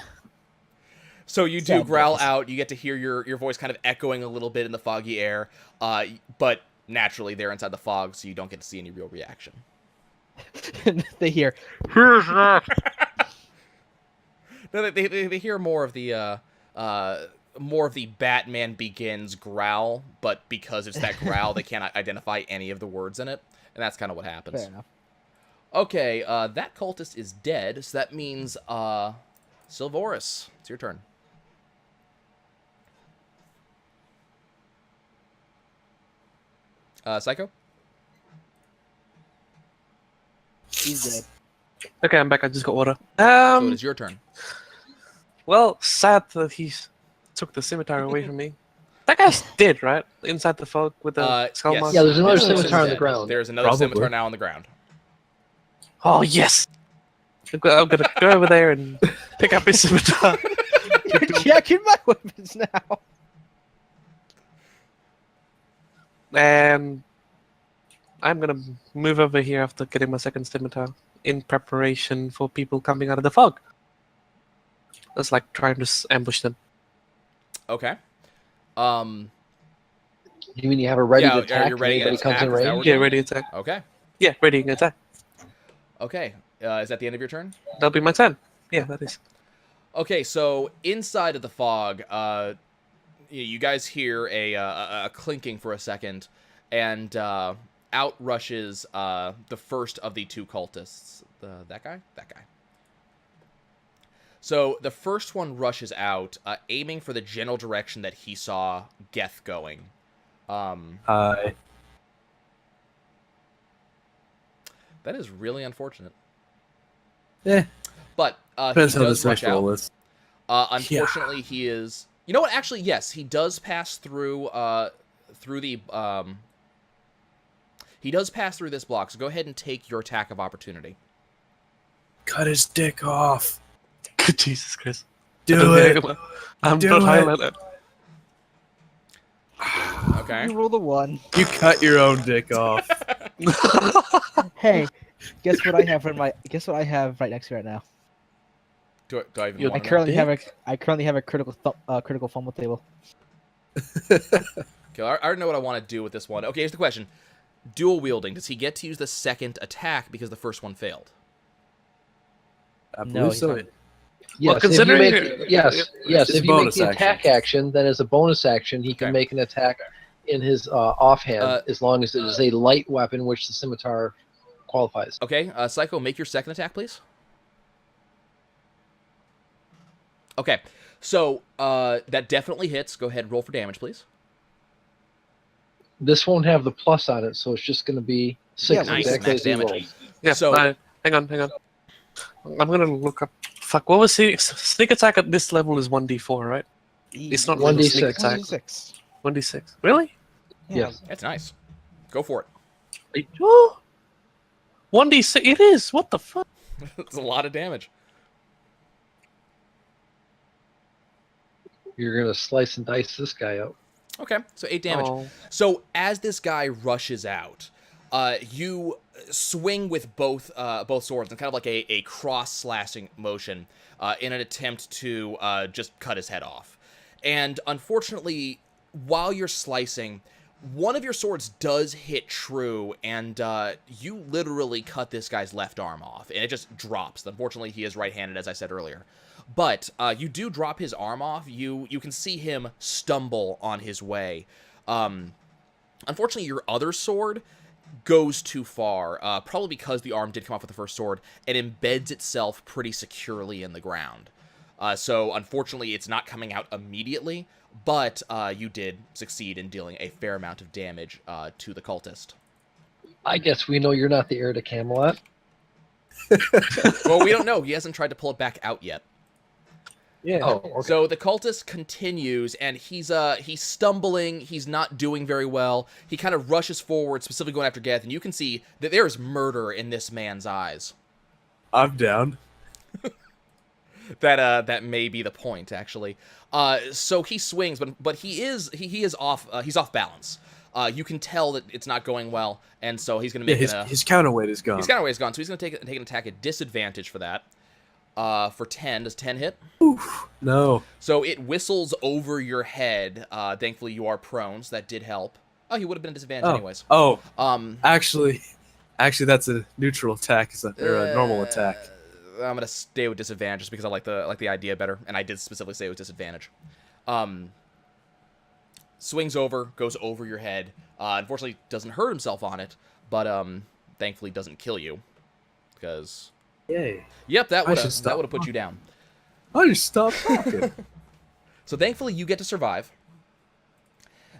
So you do Sad growl boys. out. You get to hear your voice kind of echoing a little bit in the foggy air, but naturally they're inside the fog, so you don't get to see any real reaction. And they hear, No, they hear more of the Batman Begins growl, but because it's that growl, they can't identify any of the words in it, and that's kind of what happens. fair enough. Okay, that cultist is dead, so that means Silvorus, it's your turn. Psycho? He's dead. Okay, I'm back. I just got water. So it is your turn. Well, sad that he took the scimitar away from me. That guy's dead, right? Inside the fog with the skull yes. mask. yeah, there's another This cultist scimitar is on the dead. ground. There's another Probably. scimitar now on the ground. Oh yes. I'm gonna go over there and pick up his scimitar. You're jacking my weapons now. And I'm gonna move over here after getting my second scimitar in preparation for people coming out of the fog. That's like trying to ambush them. Okay. You mean you have a ready Yeah, to are attack you if ready to anybody comes attack? in Is that range? what Yeah, ready to attack. Okay. Yeah, ready to attack. Okay. Is that the end of your turn? That'll be my turn. Yeah, that is. Okay, so inside of the fog, you guys hear a clinking for a second, and out rushes the first of the two cultists. That guy? That guy. So the first one rushes out, aiming for the general direction that he saw Geth going. Hi. That is really unfortunate. Yeah. But he Depends how does this rush next roll out. is. Unfortunately, he is. You know what? Actually, yes, he does pass through. Through the. He does pass through this block. So go ahead and take your attack of opportunity. Cut his dick off. Jesus Christ. Do it. I'm Do not it. highlighted. Okay. You roll the 1. You cut your own dick off. Hey, guess what I have right next to me right now? Do I even You- want I to currently have a critical fumble table. Okay, I already know what I want to do with this one. Okay, here's the question: dual wielding. Does he get to use the second attack because the first one failed? I No, believe he's so. not. Well, Yes, considering- yes. It's If a you make bonus the attack action, then as a bonus action, he can Okay. make an attack in his offhand as long as it is a light weapon, which the scimitar qualifies. Okay, Psycho, make your second attack, please. Okay, so that definitely hits. Go ahead and roll for damage, please. This won't have the plus on it, so it's just going to be 6 Yeah, Nice, exactly max as he damage. rolled. Yeah, So- hang on. I'm gonna look up. Fuck, what was sneak attack at this level is 1d4, right? It's not really 1d6. sneak attack. 1d6. 1d6. Really? Yes. That's nice. Go for it. Oh! 1d6. It is. What the fuck? It's a lot of damage. You're going to slice and dice this guy up. Okay, so 8 damage. Oh. So as this guy rushes out, you swing with both swords and kind of like a cross slashing motion in an attempt to just cut his head off. And unfortunately, while you're slicing, one of your swords does hit true, and you literally cut this guy's left arm off, and it just drops. Unfortunately, he is right-handed, as I said earlier. But you do drop his arm off. You can see him stumble on his way. Unfortunately, your other sword goes too far, probably because the arm did come off with the first sword. It embeds itself pretty securely in the ground. So, unfortunately, it's not coming out immediately, but you did succeed in dealing a fair amount of damage to the cultist. I guess we know you're not the heir to Camelot. Well, we don't know. He hasn't tried to pull it back out yet. Yeah. Oh, okay. So the cultist continues, and he's stumbling. He's not doing very well. He kind of rushes forward, specifically going after Geth, and you can see that there is murder in this man's eyes. I'm down. That may be the point, actually. So he swings, but he is off. He's off balance. You can tell that it's not going well, and so he's going to make his counterweight is gone. his counterweight is gone. So he's going to take an attack at disadvantage for that. For 10. Does 10 hit? Oof, no. So it whistles over your head. Thankfully, you are prone, so that did help. Oh, he would have been at disadvantage anyways. Oh, Actually, that's a neutral attack, or a normal attack. I'm gonna stay with disadvantage just because I like the idea better, and I did specifically say it was disadvantage. Swings over, goes over your head. Unfortunately, doesn't hurt himself on it, but thankfully doesn't kill you, because Yay. yep, that would should stop. have put you down. I just stopped talking. So thankfully, you get to survive.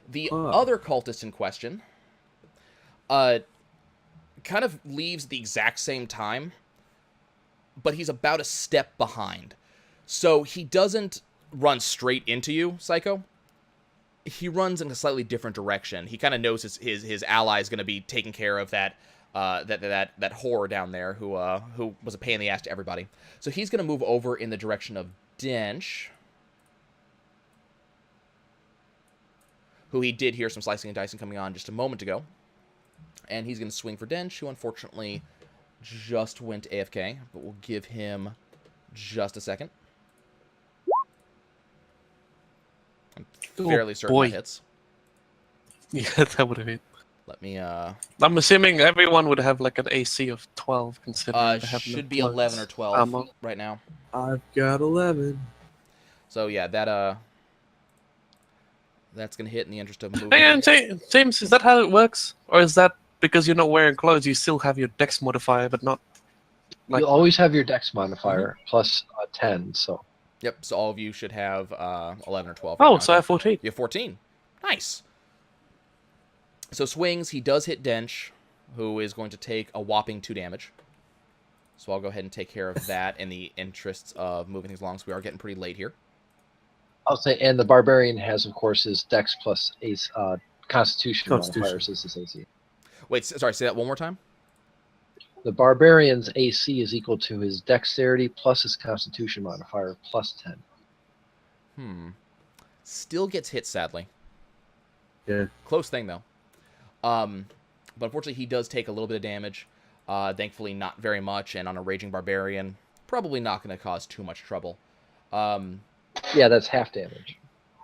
The other cultist in question, kind of leaves the exact same time, but he's about a step behind. So he doesn't run straight into you, Psycho. He runs in a slightly different direction. He kind of knows his ally is going to be taking care of that whore down there who was a pain in the ass to everybody. So he's going to move over in the direction of Dench, who he did hear some slicing and dicing coming on just a moment ago. And he's going to swing for Dench, who unfortunately just went AFK, but we'll give him just a second. I'm fairly certain that hits. Yeah, that would have hit. Let me, I'm assuming everyone would have like an AC of 12, considering they have should no be 11 or 12 ammo. right now. I've got 11. So yeah, that's gonna hit in the interest of moving. Hey, and James, is that how it works? Or is that because you're not wearing clothes, you still have your dex modifier, but not... You always have your dex modifier plus 10, so... Yep, so all of you should have 11 or 12. Oh, right so I now. have 14. You have 14. Nice. So swings, he does hit Dench, who is going to take a whopping 2 damage. So I'll go ahead and take care of that in the interests of moving things along, so we are getting pretty late here. I'll say, and the barbarian has, of course, his dex plus ace, constitution modifiers as his AC. Wait, sorry, say that one more time? The barbarian's AC is equal to his dexterity plus his constitution modifier plus 10. Still gets hit, sadly. Yeah. Close thing, though. But unfortunately, he does take a little bit of damage. Thankfully, not very much, and on a raging barbarian, probably not going to cause too much trouble. Yeah, that's half damage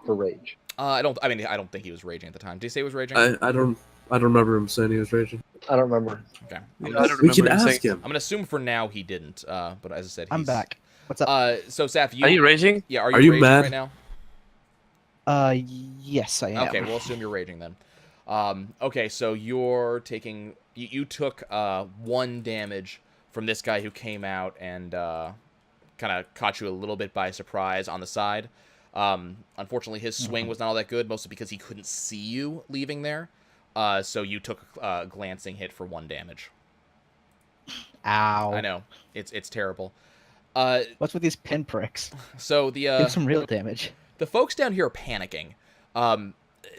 for rage. I don't think he was raging at the time. Did he say he was raging? I don't remember him saying he was raging. I don't remember. Okay. I don't We can remember him ask saying- him. I'm gonna assume for now he didn't. But as I said, I'm he's... back. What's up? So Saf, Are you raging? Yeah. Are you raging mad? right now? Yes, I am. Okay, we'll assume you're raging then. Okay, so you're taking... You took 1 damage from this guy who came out and kind of caught you a little bit by surprise on the side. Unfortunately, his swing was not all that good, mostly because he couldn't see you leaving there. So you took a glancing hit for 1 damage. Ow. I know. It's terrible. What's with these pinpricks? So Do some real damage. the folks down here are panicking.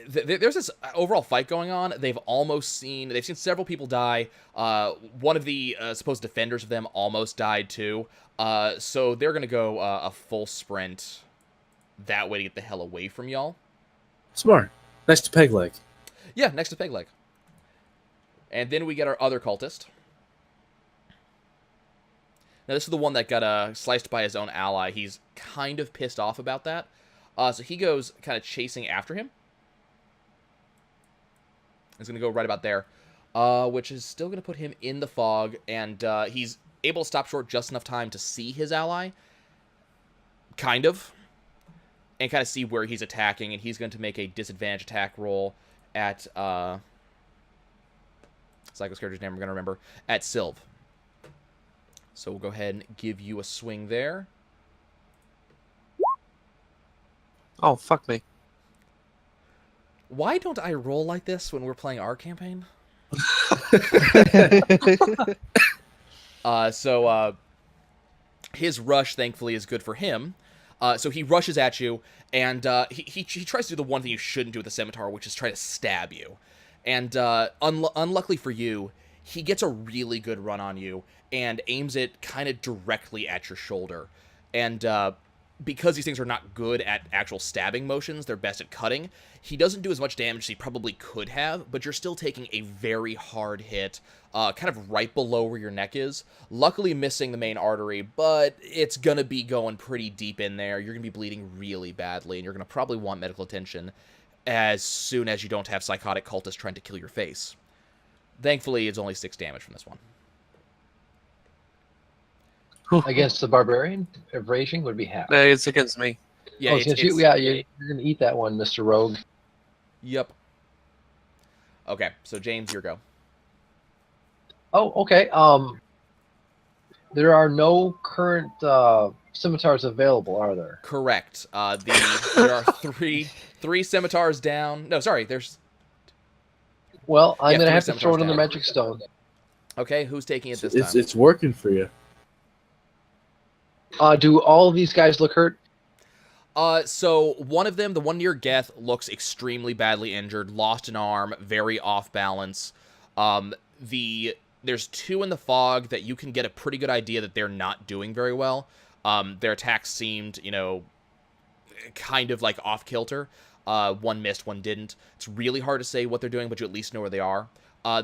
There's this overall fight going on. They've seen several people die. One of the supposed defenders of them almost died too. So they're gonna go a full sprint that way to get the hell away from y'all. Smart. Next to Peg Leg. Yeah, next to Peg Leg. And then we get our other cultist. Now, this is the one that got sliced by his own ally. He's kind of pissed off about that. So he goes kind of chasing after him. He's going to go right about there, which is still going to put him in the fog, and he's able to stop short just enough time to see his ally, kind of, and kind of see where he's attacking, and he's going to make a disadvantage attack roll at, Psycho's character's name I'm going to remember, at Sylv. So we'll go ahead and give you a swing there. Oh, fuck me. Why don't I roll like this when we're playing our campaign? His rush, thankfully, is good for him. So he rushes at you, and he tries to do the one thing you shouldn't do with the scimitar, which is try to stab you. And unluckily for you, he gets a really good run on you and aims it kind of directly at your shoulder. And because these things are not good at actual stabbing motions, they're best at cutting, he doesn't do as much damage as he probably could have, but you're still taking a very hard hit, kind of right below where your neck is. Luckily missing the main artery, but it's going to be going pretty deep in there. You're going to be bleeding really badly, and you're going to probably want medical attention as soon as you don't have psychotic cultists trying to kill your face. Thankfully, it's only 6 damage from this one. Against the barbarian, raging would be half. It's against me. Yeah, you're gonna eat that one, Mr. Rogue. Yep. Okay, so James, your go. Oh, okay. There are no current scimitars available, are there? Correct. There are three scimitars down. No, sorry, there's... Well, I'm Yeah, gonna 3 have to throw it scimitars on the down. magic stone. Okay, who's taking it this time? It's working for you. Do all of these guys look hurt? So one of them, the one near Geth, looks extremely badly injured, lost an arm, very off balance. There's 2 in the fog that you can get a pretty good idea that they're not doing very well. Their attacks seemed, kind of like off kilter. One missed, one didn't. It's really hard to say what they're doing, but you at least know where they are.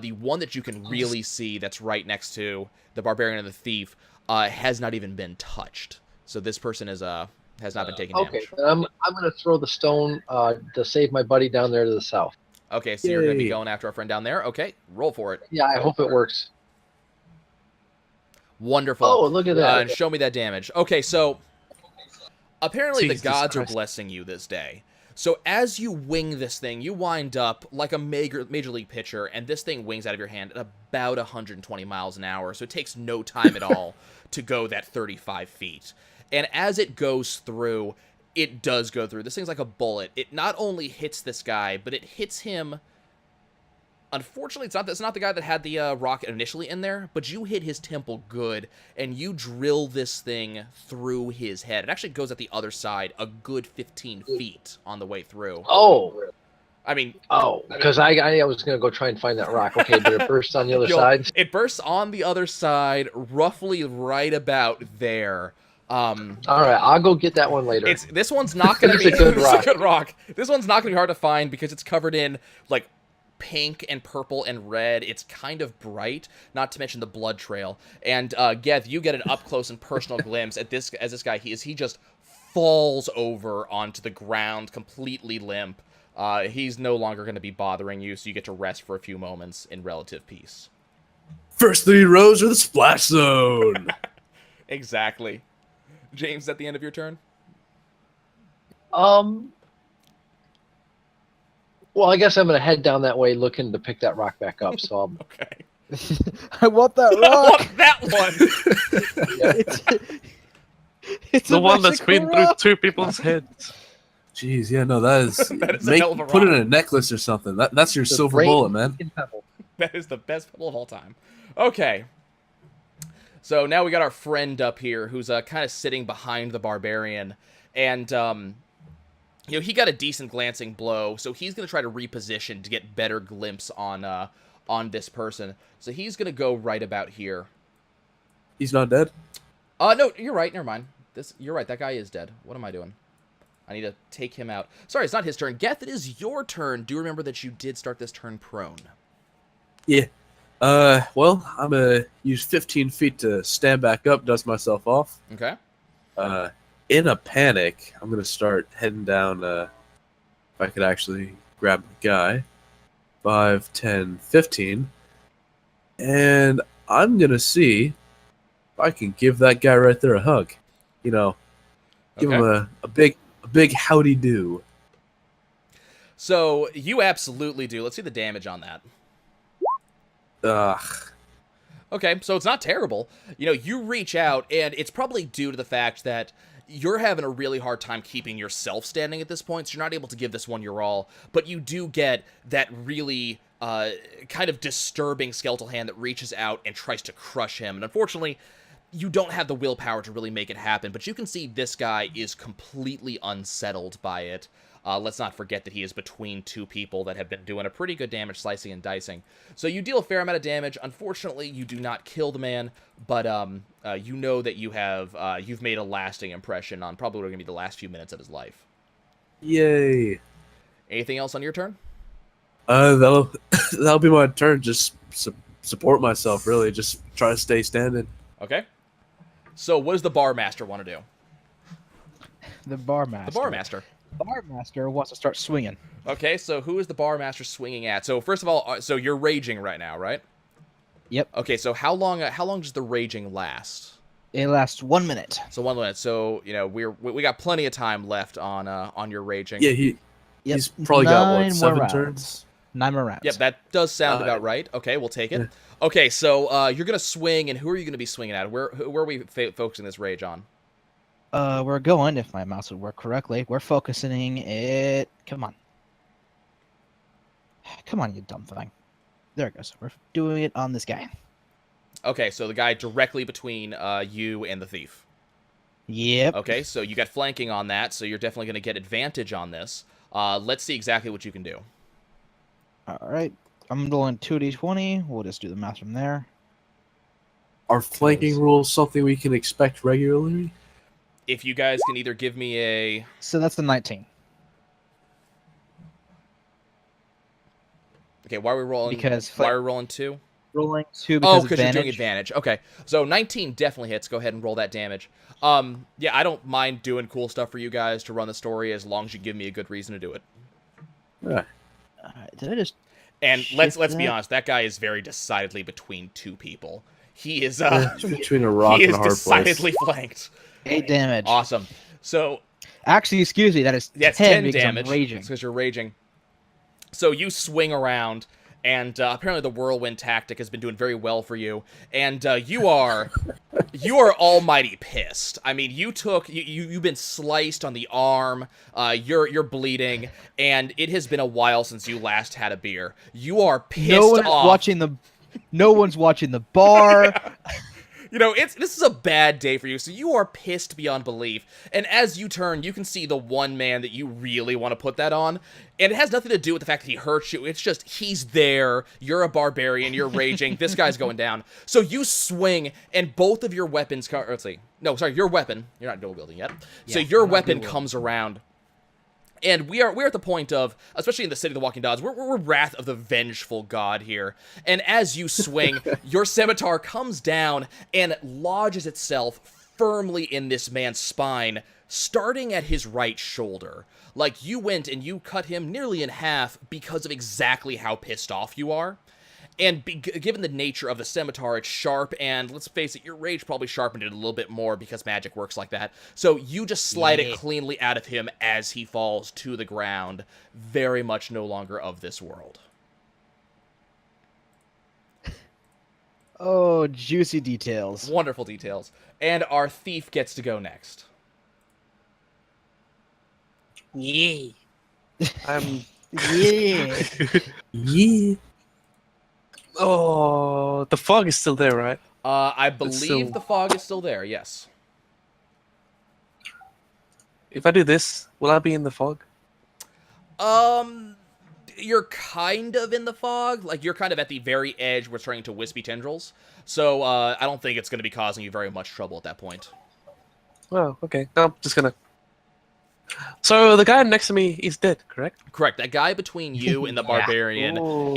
The one that you can really see that's right next to the barbarian and the thief has not even been touched. So this person has not been taking damage. Okay, then I'm gonna throw the stone to save my buddy down there to the south. Okay, so you're going to be Yay. going after our friend down there. Okay, roll for it. Yeah, I hope it works. Wonderful. Oh, look at that. And show me that damage. Okay, so apparently Jesus the gods Christ. are blessing you this day. So as you wing this thing, you wind up like a major league pitcher, and this thing wings out of your hand at about 120 miles an hour. So it takes no time at all to go that 35 feet. And as it goes through, it does go through. This thing's like a bullet. It not only hits this guy, but it hits him. Unfortunately, it's not the guy that had the rocket initially in there, but you hit his temple good, and you drill this thing through his head. It actually goes at the other side a good 15 feet on the way through. Oh, I mean, because I was gonna go try and find that rock. Okay, but it bursts on the other Joel, side. it bursts on the other side, roughly right about there. All right, I'll go get that one later. This one's not going to be It's a good it's rock. a good rock. This one's not going to be hard to find because it's covered in like pink and purple and red. It's kind of bright, not to mention the blood trail. And Geth, you get an up close and personal glimpse at this guy. He just falls over onto the ground, completely limp. He's no longer going to be bothering you, so you get to rest for a few moments in relative peace. First 3 rows are the splash zone. Exactly. James, at the end of your turn? Well, I guess I'm gonna head down that way, looking to pick that rock back up. So Okay. I want that I rock. want that one! It's The a one that's magical been through rock. 2 people's heads. Jeez, yeah, no, that is. That is a hell of a put it rock. in a necklace or something. That's your The silver brain- bullet, man. pebble. That is the best pebble of all time. Okay. So now we got our friend up here who's kind of sitting behind the barbarian. And, he got a decent glancing blow, so he's going to try to reposition to get better glimpse on this person. So he's going to go right about here. He's not dead. No, you're right. Never mind. You're right. That guy is dead. What am I doing? I need to take him out. Sorry, it's not his turn. Geth, it is your turn. Do remember that you did start this turn prone. Yeah. Well, I'm gonna use 15 feet to stand back up, dust myself off. Okay. In a panic, I'm gonna start heading down. If I could actually grab the guy, 5, 10, 15, and I'm gonna see if I can give that guy right there a hug. You know, give Okay. him a big howdy do. So you absolutely do. Let's see the damage on that. Ugh. Okay, so it's not terrible. You know, you reach out, and it's probably due to the fact that you're having a really hard time keeping yourself standing at this point, so you're not able to give this one your all, but you do get that really kind of disturbing skeletal hand that reaches out and tries to crush him. And unfortunately, you don't have the willpower to really make it happen, but you can see this guy is completely unsettled by it. Let's not forget that he is between two people that have been doing a pretty good damage slicing and dicing. So you deal a fair amount of damage. Unfortunately, you do not kill the man, but you know that you've made a lasting impression on probably what are going to be the last few minutes of his life. Yay. Anything else on your turn? That'll be my turn. Just support myself, really. Just try to stay standing. Okay. So what does the bar master want to do? The bar master. The bar master. Bar master wants to start swinging. Okay, so who is the bar master swinging at? So first of all, so you're raging right now, right? Yep. Okay, so how long does the raging last? It lasts 1 minute. So 1 minute. So you know we got plenty of time left on your raging. Yeah, Yep. he's probably got what, 9 more 7 rounds. turns. 9 more rounds. Yep, that does sound about right. Okay, we'll take it. Yeah. Okay, so you're gonna swing, and who are you gonna be swinging at? Where are we focusing this rage on? We're going, if my mouse would work correctly, we're focusing it. Come on. Come on, you dumb thing. There it goes. We're doing it on this guy. Okay, so the guy directly between you and the thief. Yep. Okay, so you got flanking on that, so you're definitely gonna get advantage on this. Let's see exactly what you can do. All right. I'm doing 2d20. We'll just do the math from there. Are flanking rules something we can expect regularly? If you guys can either give me a... So that's the 19. Okay, why are we rolling? Because why are we rolling 2? Rolling 2 Oh, because because you're doing advantage. advantage. Okay, so 19 definitely hits. Go ahead and roll that damage. Yeah, I don't mind doing cool stuff for you guys to run the story as long as you give me a good reason to do it. Yeah. Did I just... And let's shift be that? honest, that guy is very decidedly between two people. He is Between a rock he and is a hard decidedly place. flanked. 8 damage. Awesome. So Actually, excuse me, that is that's 10, 10 because damage. I'm raging. Because you're raging. So you swing around, and apparently the whirlwind tactic has been doing very well for you. And you are almighty pissed. I mean, you've been sliced on the arm. You're bleeding, and it has been a while since you last had a beer. You are pissed off. No one's watching the bar. You know, this is a bad day for you, so you are pissed beyond belief. And as you turn, you can see the one man that you really want to put that on. And it has nothing to do with the fact that he hurts you. It's just, he's there, you're a barbarian, you're raging, this guy's going down. So you swing, and both of your weapons... let's see. No, sorry, your weapon. You're not dual wielding yet. So Yeah, your I'm not weapon dual-wielding. comes around. And we're at the point of, especially in the City of the Walking Gods, we're Wrath of the Vengeful God here. And as you swing, your scimitar comes down and lodges itself firmly in this man's spine, starting at his right shoulder. Like, you went and you cut him nearly in half because of exactly how pissed off you are. And given the nature of the scimitar, it's sharp, and let's face it, your rage probably sharpened it a little bit more because magic works like that. So you just slide it cleanly out of him as he falls to the ground, very much no longer of this world. Oh, juicy details. Wonderful details. And our thief gets to go next. Yay. I'm. Yeah. Yeah. Oh, the fog is still there, right? I believe still- the fog is still there, yes. If I do this, will I be in the fog? You're kind of in the fog. Like, you're kind of at the very edge where it's turning to wispy tendrils. So, I don't think it's going to be causing you very much trouble at that point. Oh, okay. No, I'm just gonna. So the guy next to me is dead, correct? Correct. That guy between you and the barbarian Oh.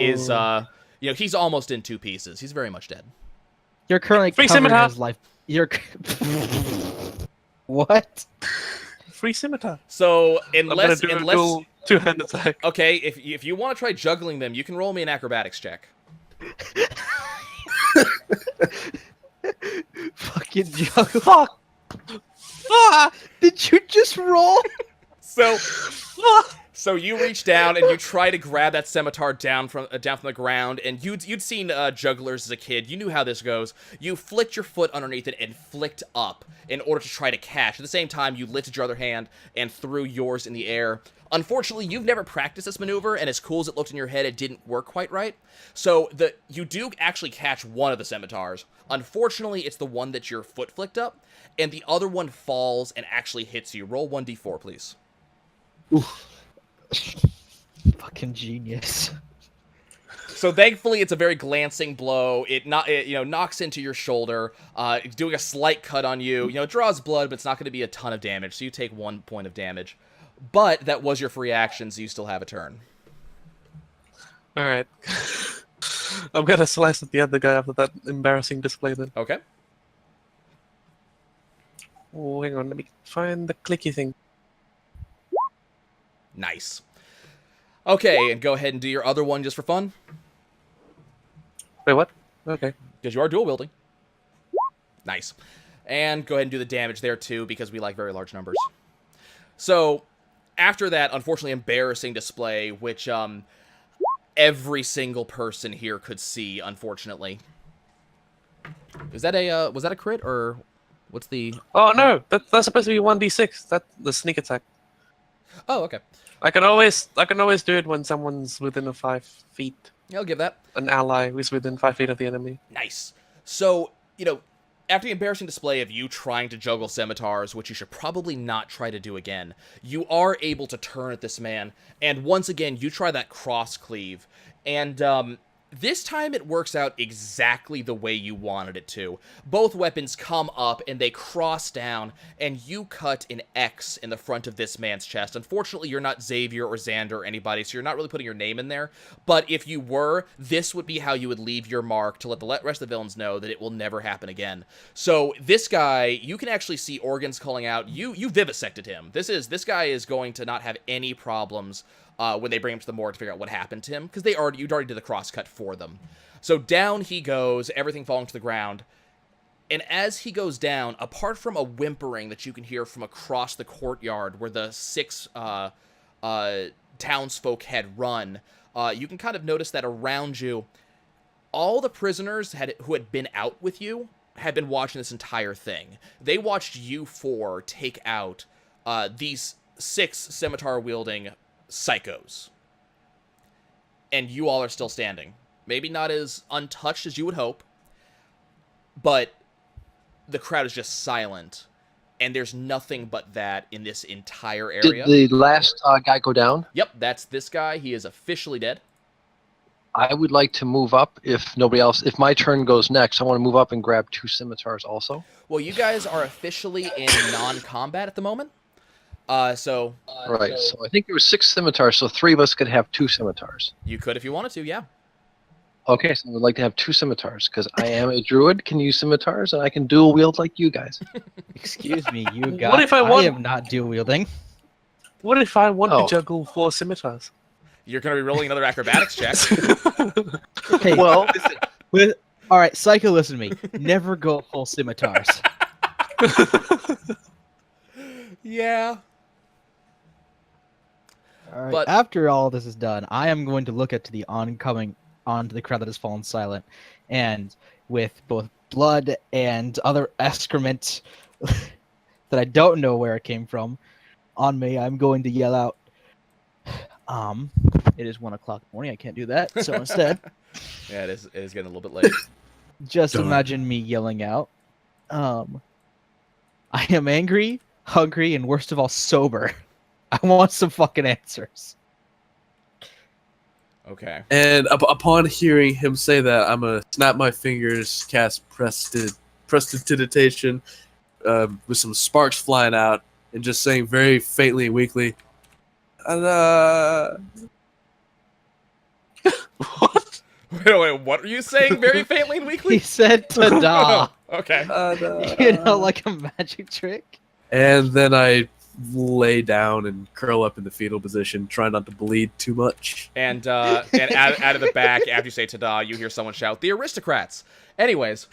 You know, he's almost in 2 pieces. He's very much dead. You're currently Free covering scimitar. his life. You're what? Free scimitar. So I'm gonna unless do a unless dual 2-hand attack. okay, if you want to try juggling them, you can roll me an acrobatics check. Fucking juggle. Fuck! Fuck! Did you just roll? So Fuck! So you reach down and you try to grab that scimitar down from the ground, and you'd seen jugglers as a kid. You knew how this goes. You flicked your foot underneath it and flicked up in order to try to catch. At the same time, you lifted your other hand and threw yours in the air. Unfortunately, you've never practiced this maneuver, and as cool as it looked in your head, it didn't work quite right. So you do actually catch one of the scimitars. Unfortunately, it's the one that your foot flicked up, and the other one falls and actually hits you. Roll 1d4, please. Oof. Fucking genius. So thankfully, it's a very glancing blow. It knocks into your shoulder, doing a slight cut on you. You know, it draws blood, but it's not going to be a ton of damage. So you take 1 point of damage. But that was your free action, so you still have a turn. All right. I'm gonna slice at the other guy after that embarrassing display then. Okay. Oh, hang on, let me find the clicky thing. Nice. Okay, and go ahead and do your other one just for fun, Wait, what? Okay. because you are dual wielding. Nice. And go ahead and do the damage there too, because we like very large numbers. So, after that, unfortunately embarrassing display, which every single person here could see, unfortunately. Is that a was that a crit, or what's the... Oh no, that's supposed to be 1d6. That's the sneak attack. Oh, okay. I can always do it when someone's within 5 feet. Yeah, I'll give that. An ally who's within 5 feet of the enemy. Nice. So, you know, after the embarrassing display of you trying to juggle scimitars, which you should probably not try to do again, you are able to turn at this man, and once again, you try that cross cleave, and this time it works out exactly the way you wanted it to. Both weapons come up and they cross down, and you cut an X in the front of this man's chest. Unfortunately, you're not Xavier or Xander or anybody, so you're not really putting your name in there. But if you were, this would be how you would leave your mark to let the rest of the villains know that it will never happen again. So this guy, you can actually see organs calling out. You vivisected him. This guy is going to not have any problems when they bring him to the morgue to figure out what happened to him, because you'd already did the crosscut for them. So down he goes, everything falling to the ground. And as he goes down, apart from a whimpering that you can hear from across the courtyard where the 6 townsfolk had run, you can kind of notice that around you, all the prisoners who had been out with you had been watching this entire thing. They watched you 4 take out these 6 scimitar-wielding psychos. And you all are still standing. Maybe not as untouched as you would hope, but the crowd is just silent, and there's nothing but that in this entire area. Did the last guy go down? Yep, that's this guy. He is officially dead. I would like to move up if nobody else. If my turn goes next, I want to move up and grab 2 scimitars also. Well, you guys are officially in non-combat at the moment. Right. So I think there was 6 scimitars, so 3 of us could have 2 scimitars. You could if you wanted to, yeah. Okay, so I would like to have 2 scimitars because I am a druid, can use scimitars, and I can dual wield like you guys. Excuse me, you guys. What if I want- am not dual wielding. What if I want Oh. to juggle 4 scimitars? You're going to be rolling another acrobatics check. Hey, Well- listen, all right, Psycho, listen to me. Never go full scimitars. Yeah. All right. But- After all this is done, I am going to look onto the crowd that has fallen silent, and with both blood and other excrement that I don't know where it came from on me, I'm going to yell out, it is 1 o'clock in the morning, I can't do that, so instead, Yeah, it is getting a little bit late. just Darn. imagine me yelling out, I am angry, hungry, and worst of all, sober. I want some fucking answers. Okay. And upon hearing him say that, I'm gonna snap my fingers, cast prestidigitation, with some sparks flying out, and just saying very faintly and weakly, What? Wait, what are you saying very faintly and He weakly? said ta-da. Okay. You know, like a magic trick. And then I lay down and curl up in the fetal position, try not to bleed too much. And out of the back, after you say ta-da, you hear someone shout, "The aristocrats!" Anyways.